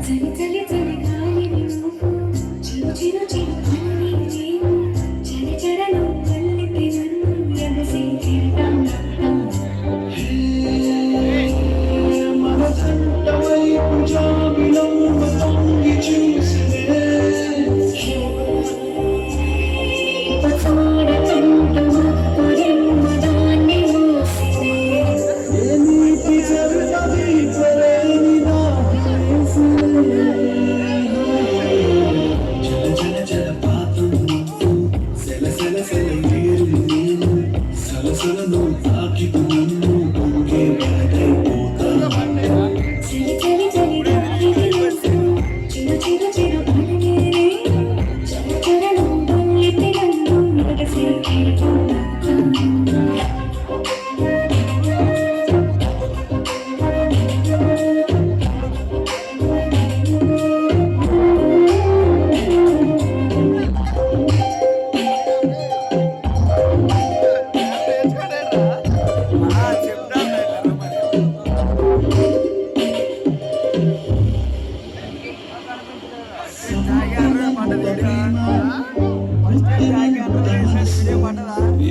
చలి చలి చలి గాలిని నువ్వు చిరు చిరు చిరు అలని నేను చలి చరను వల్లికి నన్ను ఎగసి తిరగం మన జంట వైపు జాబిలమ్మ తొంగి చూసినే సలసలను తాకితు నన్ను పొంగే బ్యాటైపోతా చలి చలి చలి గాలిని నువ్వు చిరు చిరు చిరు అలని నేను చలి చరను వల్లికి నన్ను ఎగసి తిరగం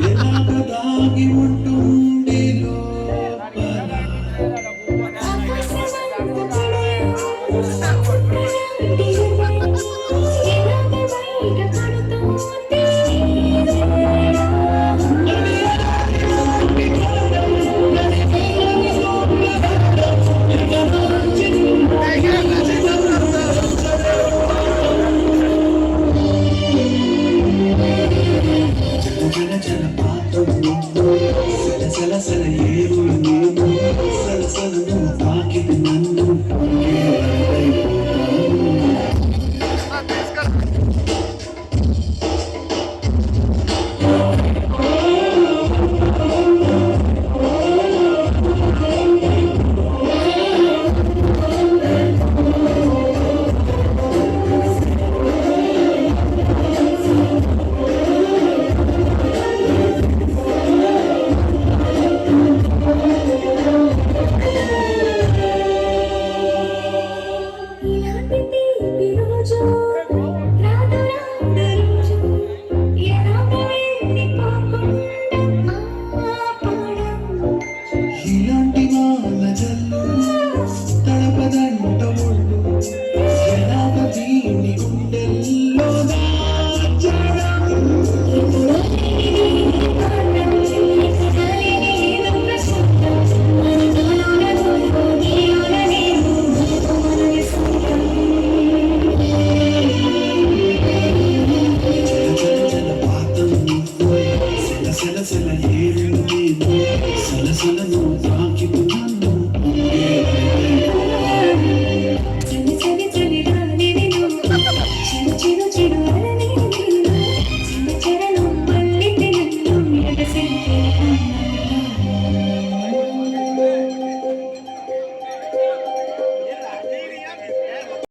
ఎలాగ దాగి ఉంటుంది లోపల జలపాతం సలసల ఏరులు నేను సలసలను తాకిది నన్ను పొంగే ఇలాంటి వాళ్ళ జల్లు తడపదంట ఒళ్ళు ఎలాగ దీని గుండెల్లో దాచడం జలపాతం సలసల